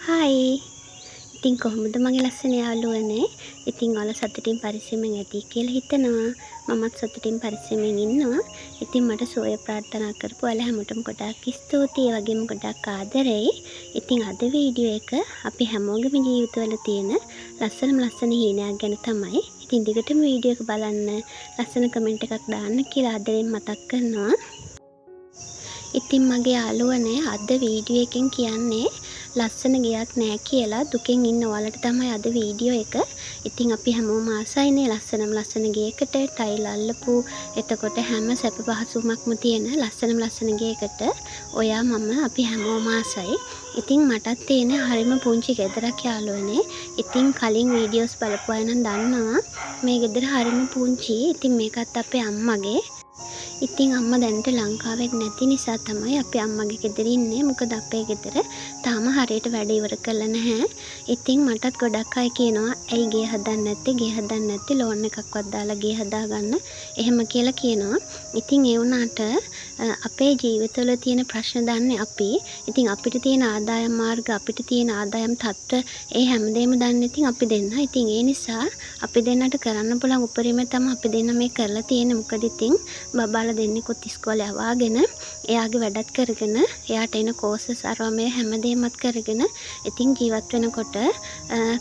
Hi. ඉතින් කොහොමද මගේ ලස්සන යාළුවනේ? ඉතින් ඔයාලා සතුටින් පරිස්සමෙන් ඇති කියලා හිතනවා. මමත් සතුටින් පරිස්සමෙන් ඉන්නවා. ඉතින් මට සුවය ප්‍රාර්ථනා කරපු ඔයාලා හැමෝටම ගොඩාක් ස්තුතියි. ඒ වගේම ගොඩාක් ආදරෙයි. ඉතින් අද වීඩියෝ එක අපි හැමෝගෙම ජීවිතවල තියෙන ලස්සන හීනයක් ගැන තමයි. ඉතින් දිගටම වීඩියෝ එක බලන්න, ලස්සන කමෙන්ට් එකක් දාන්න කියලා ආදරෙන් මතක් කරනවා. ඉතින් මගේ යාළුවනේ අද වීඩියෝ එකෙන් කියන්නේ ලස්සන ගෙයක් නෑ කියලා දුකෙන් ඉන්න ඔයාලට තමයි අද වීඩියෝ එක. ඉතින් අපි හැමෝම ආසයිනේ ලස්සන ගෙයකට ටයිල් අල්ලපු එතකොට හැම සැප පහසුමක්ම තියෙන ලස්සන ගෙයකට ඔයා මම අපි හැමෝම ආසයි. ඉතින් මටත් තියෙන හරිම පුංචි ගෙදරක් යාළුවනේ. ඉතින් කලින් වීඩියෝස් බලපු අය නම් දන්නවා මේ ගෙදර හරිම පුංචි. ඉතින් මේකත් අපේ අම්මගේ. ඉතින් අම්මා දැනට ලංකාවේ නැති නිසා තමයි අපි අම්මගේ ගෙදර ඉන්නේ. මොකද අපේ ගෙදර තාම හරියට වැඩ ඉවර කරලා නැහැ. ඉතින් මටත් ගොඩක් අය කියනවා ඇයි ගේ හදන්න නැත්තේ ලෝන් එකක්වත් දාලා ගේ හදාගන්න. එහෙම කියලා කියනවා. ඉතින් ඒ වුණාට අපේ ජීවිතවල තියෙන ප්‍රශ්න දන්නේ අපි. ඉතින් අපිට තියෙන ආදායම් මාර්ග, අපිට තියෙන ආදායම් තත්ත්ව ඒ හැමදේම දන්නේ ඉතින් අපි දෙන්න. ඉතින් ඒ නිසා අපි දෙන්නට කරන්න පුළුවන් උපරිමය තමයි අපි දෙන්න මේ කරලා තියෙන්නේ. මොකද ඉතින් බබාලා දෙන්නෙකුත් ඉස්කෝලේ යවාගෙන එයාගේ වැඩත් කරගෙන එයාට එන කෝසස් අරවා මේ හැමදේමත් කරගෙන ඉතින් ජීවත් වෙනකොට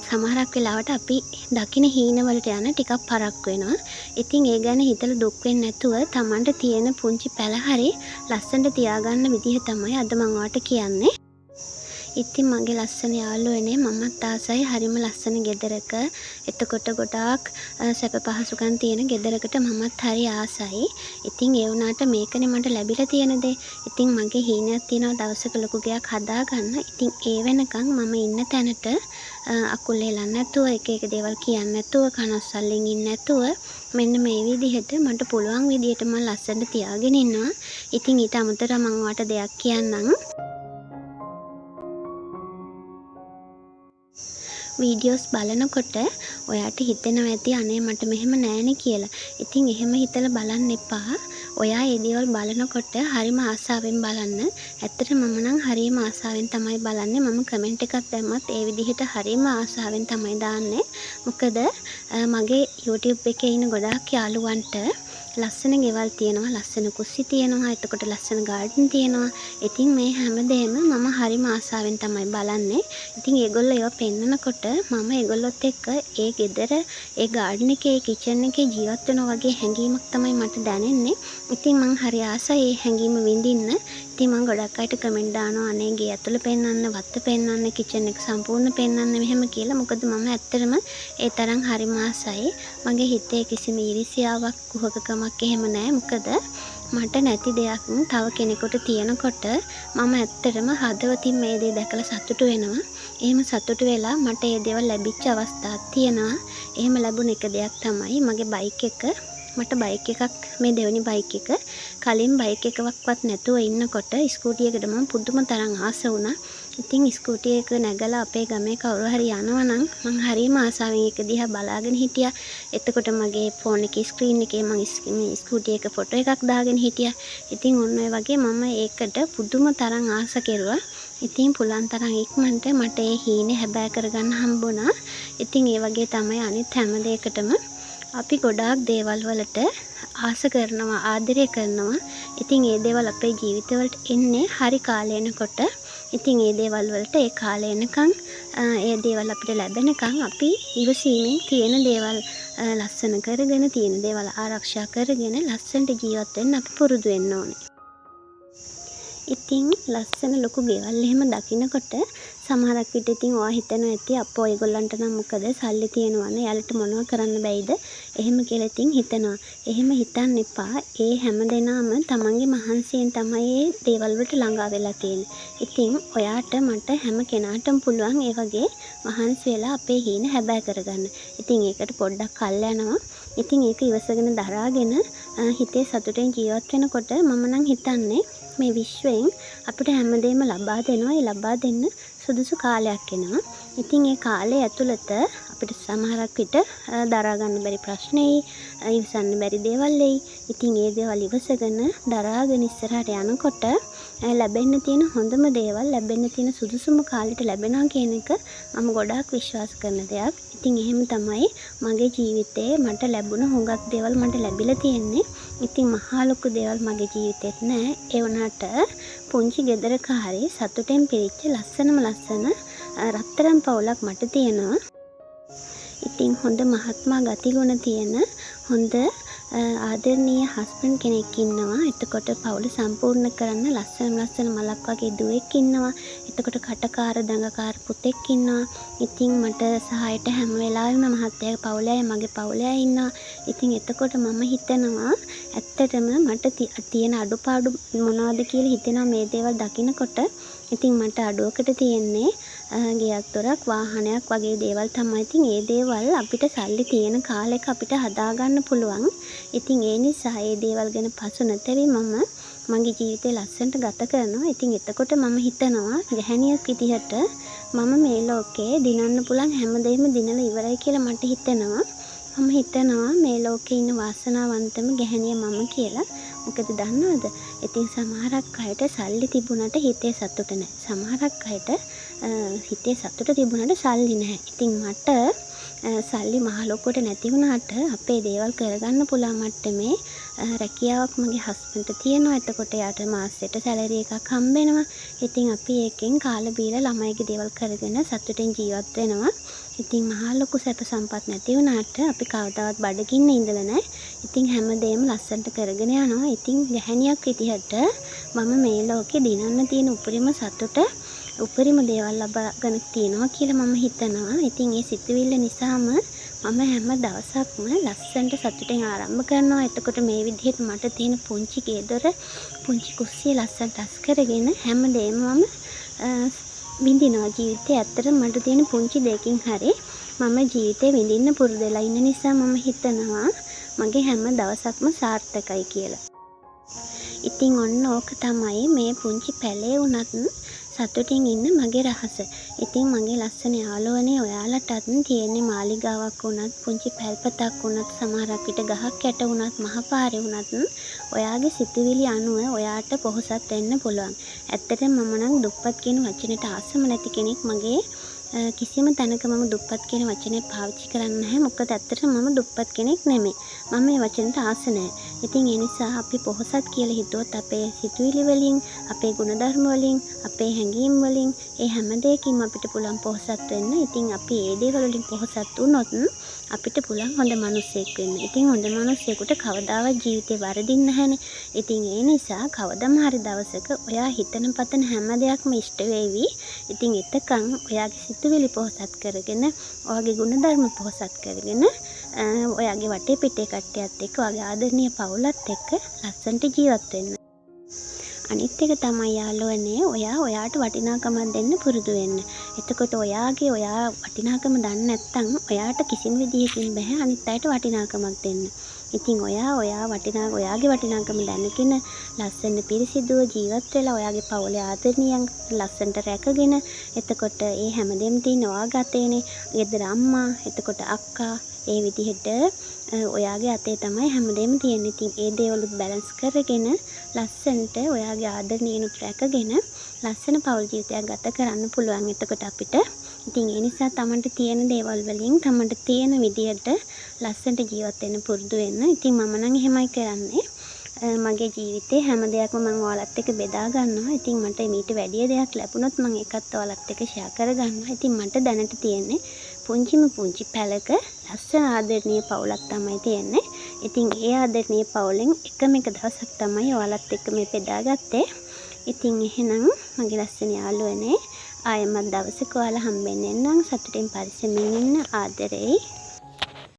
සමහරක් වෙලාවට අපි දකින හීනවලට යන ටිකක් පරක් වෙනවා. ඉතින් ඒ ගැන හිතලා දුක් වෙන්නේ නැතුව Tamanට තියෙන පුංචි පැල හරි ලස්සනට තියාගන්න විදිහ තමයි අද මම ඔයාලට කියන්නේ. ඉතින් මගේ ලස්සන යාළුවනේ මමත් ආසයි හරිම ලස්සන ගෙදරක. එතකොට ගොඩාක් සැප පහසුකම් තියෙන ගෙදරකට මමත් හරි ආසයි. ඉතින් ඒ වුණාට මේකනේ මට ලැබිලා තියෙන දේ. ඉතින් මගේ හීනයක් තියෙනවා දවසක ලොකු ගයක් හදාගන්න. ඉතින් ඒ වෙනකන් මම ඉන්න තැනට අකුල් හෙලන්න නැතුව එක දේවල් කියන්න නැතුව කනස්සල්ලෙන් ඉන්න නැතුව මෙන්න මේ විදිහට මට පුළුවන් විදිහට මම ලස්සනට තියාගෙන ඉන්නවා. ඉතින් ඊට අමතරව මම ඔයාලට දෙයක් කියන්නම්. වීඩියෝස් බලනකොට ඔයාට හිතෙනවා ඇති අනේ මට මෙහෙම නෑනේ කියලා. ඉතින් එහෙම හිතලා බලන්න එපා. ඔයා මේ දේවල් බලනකොට හරිම ආසාවෙන් බලන්න. ඇත්තට මම නම් හරිම ආසාවෙන් තමයි බලන්නේ. මම කමෙන්ට් එකක් දැම්මත් ඒ විදිහට හරිම ආසාවෙන් තමයි දාන්නේ. මොකද මගේ YouTube එකේ ඉන්න ගොඩාක් යාළුවන්ට ලස්සන ගෙවල් තියෙනවා, ලස්සන කුස්සි තියෙනවා, එතකොට ලස්සන ගාඩන් තියෙනවා. ඉතින් මේ හැමදේම මම හරිම ආසාවෙන් තමයි බලන්නේ. ඉතින් ඒගොල්ලෝ ඒවා පෙන්නනකොට මම ඒගොල්ලොත් එක්ක ඒ ගෙදර, ඒ ගාඩන් එකේ, ඒ කිචන් එකේ ජීවත් වෙනවා වගේ හැඟීමක් තමයි මට දැනෙන්නේ. ඉතින් මං හරි ආසයි ඒ හැඟීම විඳින්න. ඉතින් මං ගොඩක් අයට කමෙන්ට් දානවා අනේ ගේ ඇතුළ පෙන්නන්න, වත්ත පෙන්නන්න, කිචන් එක සම්පූර්ණ පෙන්නන්න මෙහෙම කියලා. මොකද මම ඇත්තටම ඒ තරම් හරිම ආසයි. මගේ හිතේ කිසිම ඊර්ෂ්‍යාවක්, කුහකකමක් එහෙම නැහැ. මොකද මට නැති දෙයක් තව කෙනෙකුට තියෙනකොට මම ඇත්තටම හදවතින් මේ දේ දැකලා සතුටු වෙනවා. එහෙම සතුටු වෙලා මට ඒ දේවල් ලැබිච්ච අවස්ථාවක් තියෙනවා. එහෙම ලැබුණ එක දෙයක් තමයි මගේ බයික් එක. මට බයික් එකක් මේ දෙවෙනි බයික් එක කලින් බයික් එකක්වත් නැතුව ඉන්නකොට ස්කූටි එකට මම පුදුම තරම් ආස වුණා. ඉතින් ස්කූටි එක නැගලා අපේ ගමේ කවුරු හරි යනවා නම් මං හරිම ආසාවෙන් ඒක දිහා බලාගෙන හිටියා. එතකොට මගේ ෆෝන් එකේ ස්ක්‍රීන් එකේ මං ස්කූටි එක ෆොටෝ එකක් දාගෙන හිටියා. ඉතින් ඔන්න ඔය වගේ මම ඒකට පුදුම තරම් ආස කෙරුවා. ඉතින් පුලන් තරම් ඉක්මනට මට ඒ හීනේ හැබෑ කරගන්න හම්බුණා. ඉතින් ඒ වගේ තමයි අනිත් හැම දෙයකටම අපි ගොඩාක් දේවල් වලට ආස කරනවා, ආදරය කරනවා. ඉතින් ඒ දේවල් අපේ ජීවිතවලට එන්නේ හරි කාලය එනකොට. ඉතින් ඒ දේවල් වලට ඒ කාලය එනකන් ඒ දේවල් අපිට ලැබෙනකන් අපි ඉවසීමෙන් තියෙන දේවල් ලස්සන කරගෙන, තියෙන දේවල් ආරක්ෂා කරගෙන ලස්සනට ජීවත් වෙන්න අපි පුරුදු වෙන්න ඕනේ. ඉතින් ලස්සන ලොකු ගෙවල් එහෙම දකින්නකොට සමහරක් විට ඉතින් ඔයා හිතනවා ඇති අපෝ ඒගොල්ලන්ට නම් මොකද සල්ලි තියෙනවනේ යාළුවට මොනව කරන්න බැයිද එහෙම කියලා ඉතින් හිතනවා. එහෙම හිතන්න එපා. ඒ හැමදේනම තමන්ගේ මහන්සියෙන් තමයි මේ දේවල් වලට ළඟා වෙලා තියෙන්නේ. ඉතින් ඔයාට මට හැම කෙනාටම පුළුවන් ඒ වගේ මහන්සි වෙලා අපේ හීන හැබෑ කරගන්න. ඉතින් ඒකට පොඩ්ඩක් කල් යනවා. ඉතින් ඒක ඉවසගෙන දරාගෙන හිතේ සතුටෙන් ජීවත් වෙනකොට මම නම් හිතන්නේ මේ විශ්වයෙන් අපිට හැමදේම ලබා දෙනවා. ඒ ලබා දෙන්න සුදුසු කාලයක් එනවා. ඉතින් ඒ කාලය ඇතුළත අපිට සමහරක් විට දරා ගන්න බැරි ප්‍රශ්නයි, ඉවසන්න බැරි දේවල් එයි. ඉතින් ඒ දේවල් ඉවසගෙන දරාගෙන ඉස්සරහට යනකොට ලැබෙන්න තියෙන හොඳම දේවල් ලැබෙන්න තියෙන සුදුසුම කාලෙට ලැබෙනවා කියන එක මම ගොඩාක් විශ්වාස කරන දෙයක්. ඉතින් එහෙම තමයි මගේ ජීවිතේ මට ලැබුණ හුඟක් දේවල් මට ලැබිලා තියෙන්නේ. ඉතින් මහා ලොකු දේවල් මගේ ජීවිතේත් නෑ. ඒ වුණාට පුංචි ගෙදරක හරි සතුටෙන් පිරිච්ච ලස්සනම ලස්සන රත්තරන් පවුලක් මට තියෙනවා. ඉතින් හොඳ මහත්මා ගතිගුණ තියෙන හොඳ ආදරණීය හස්බන්ඩ් කෙනෙක් ඉන්නවා. එතකොට පවුල සම්පූර්ණ කරන්න ලස්සන මලක් වගේ දුවෙක් ඉන්නවා. එතකොට කටකාර දඟකාර පුතෙක් ඉන්නවා. ඉතින් මට සහායට හැම වෙලාවෙම මහත්තයාගේ පවුලේ අය මගේ පවුලේ අය ඉන්නවා. ඉතින් එතකොට මම හිතනවා ඇත්තටම මට තියෙන අඩුපාඩු මොනවද කියලා හිතෙනවා මේ දේවල් දකිනකොට. ඉතින් මට අඩුවකට තියෙන්නේ ගෙයක් දොරක් වාහනයක් වගේ දේවල් තමයි. ඉතින් ඒ දේවල් අපිට සල්ලි තියෙන කාලෙක අපිට හදාගන්න පුළුවන්. ඉතින් ඒ නිසා ඒ දේවල් ගැන පසු නොතැවි මම මගේ ජීවිතේ ලස්සනට ගත කරනවා. ඉතින් එතකොට මම හිතනවා ගැහැණියක් විදිහට මම මේ ලෝකේ දිනන්න පුළුවන් හැමදේම දිනලා ඉවරයි කියලා මට හිතෙනවා. මම හිතනවා මේ ලෝකේ ඉන්න වාසනාවන්තම ගැහැණිය මම කියලා. මොකද දන්නවද? ඉතින් සමහරක් අයට සල්ලි තිබුණාට හිතේ සතුට නැහැ. සමහරක් අයට හිතේ සතුට තිබුණාට සල්ලි නැහැ. ඉතින් මට සල්ලි මහ ලොකුවට නැති වුණාට අපේ දේවල් කරගන්න පුළුවන් මට්ටමේ රැකියාවක් මගේ හස්බන්ඩ්ට තියෙනවා. එතකොට යාට මාසෙට සැලරි එකක් හම්බ වෙනවා. ඉතින් අපි ඒකෙන් කාලා බීලා ළමයිගේ දේවල් කරගෙන සතුටින් ජීවත් වෙනවා. ඉතින් මහා ලොකු සැප සම්පත් නැති වුණාට අපි කවදාවත් බඩගින්න ඉඳලා නැහැ. ඉතින් හැමදේම ලස්සනට කරගෙන යනවා. ඉතින් ගැහැණියක් විදිහට මම මේ ලෝකේ දිනන්න තියෙන උපරිම සතුට උපරිම දේවල් ලබාගෙන තියෙනවා කියලා මම හිතනවා. ඉතින් ඒ සිතුවිල්ල නිසාම මම හැම දවසක්ම ලස්සනට සතුටෙන් ආරම්භ කරනවා. එතකොට මේ විදිහට මට තියෙන පුංචි ගේ දොර පුංචි කුස්සිය ලස්සනට අස් කරගෙන හැමදේම මම විඳිනවා. ජීවිතේ ඇත්තටම මට තියෙන පුංචි දෙයකින් හරි මම ජීවිතේ විඳින්න පුරුදු වෙලා ඉන්න නිසා මම හිතනවා මගේ හැම දවසක්ම සාර්ථකයි කියලා. ඉතින් ඔන්න ඕක තමයි මේ පුංචි පැලේ වුණත් සතුටින් ඉන්න මගේ රහස. ඉතින් මගේ ලස්සන යාළුවනේ ඔයාලටත් තියෙන්නේ මාලිගාවක් වුණත් පුංචි පැල්පතක් වුණත් සමහරක් විට ගහක් යට වුණත් මහ පාරේ වුණත් ඔයාගේ සිතුවිලි අනුව ඔයාට පොහොසත් වෙන්න පුළුවන්. ඇත්තටම මම නම් දුප්පත් කියන වචනෙට ආසම නැති කෙනෙක්. මගේ කිසිම තැනක මම දුප්පත් කියන වචනේ පාවිච්චි කරන්නේ නැහැ. මොකද ඇත්තටම මම දුප්පත් කෙනෙක් නෙමෙයි. මම මේ වචනට ආස නැහැ. ඉතින් ඒ නිසා අපි පොහොසත් කියලා හිතුවොත් අපේ සිතුවිලි වලින්, අපේ ගුණධර්ම වලින්, අපේ හැඟීම් වලින් ඒ හැම දෙයකින්ම අපිට පුළුවන් පොහොසත් වෙන්න. ඉතින් අපි ඒ දේවල් වලින් පොහොසත් වුණොත් අපිට පුළුවන් හොඳ මිනිසෙක් වෙන්න. ඉතින් හොඳ මිනිසෙකුට කවදාවත් ජීවිතේ වරදින්නේ නැහැනේ. ඉතින් ඒ නිසා කවදම හරි දවසක ඔයා හිතන පතන හැම දෙයක්ම ඉෂ්ට වෙවි. ඉතින් එතකන් ඔයාගේ සිතුවිලි පොහොසත් කරගෙන, ඔයාගේ ගුණධර්ම පොහොසත් කරගෙන, ඔයාගේ වටේ පිටේ කට්ටියත් එක්ක, ඔයාගේ ආදරණීය පවුලත් එක්ක ලස්සනට ජීවත් වෙන්න. අනිත් එක තමයි යාළුවනේ ඔයාට වටිනාකමක් දෙන්න පුරුදු වෙන්න. එතකොට ඔයා වටිනාකම දන්නේ නැත්නම් ඔයාට කිසිම විදියකින් බෑ අනිත් අයට වටිනාකමක් දෙන්න. ඉතින් ඔයාගේ වටිනාකම දැනගෙන ලස්සන පිරිසිදුව ජීවත් වෙලා ඔයාගේ පවුලේ ආදරණීයන් ලස්සනට රැකගෙන එතකොට ඒ හැමදේම තියෙන ඔයාගේ අතේනේ. ගෙදර අම්මා, එතකොට අක්කා ඒ විදිහට ඔයාගේ අතේ තමයි හැමදේම තියෙන්නේ. ඉතින් ඒ දේවලුත් බැලන්ස් කරගෙන ලස්සනට ඔයාගේ ආදරණීයනුත් රැකගෙන ලස්සන පවුල් ජීවිතයක් ගත කරන්න පුළුවන් එතකොට අපිට. ඉතින් ඒ නිසා තමන්ට තියෙන දේවල් වලින් තමන්ට තියෙන විදියට ලස්සනට ජීවත් වෙන්න පුරුදු වෙන්න. ඉතින් මම නම් එහෙමයි කරන්නේ. මගේ ජීවිතේ හැම දෙයක්ම මම ඔයාලත් එක්ක බෙදා ගන්නවා. ඉතින් මට මීට වැඩි දෙයක් ලැබුණොත් මම ඒකත් ඔයාලත් එක්ක ෂෙයා කර ගන්නවා. ඉතින් මට දැනට තියෙන්නේ පුංචි පැලක ලස්සන ආදරණීය පවුලක් තමයි තියෙන්නේ. ඉතින් ඒ ආදරණීය පවුලෙන් එකම එක දවසක් තමයි ඔයාලත් එක්ක මේ බෙදාගත්තේ. ඉතින් එහෙනම් මගේ ලස්සන යාළුවනේ ආයෙමත් දවසක ඔයාලා හම්බෙන්න එන්නම්. සතුටින් පරිස්සමින් ඉන්න. ආදරෙයි.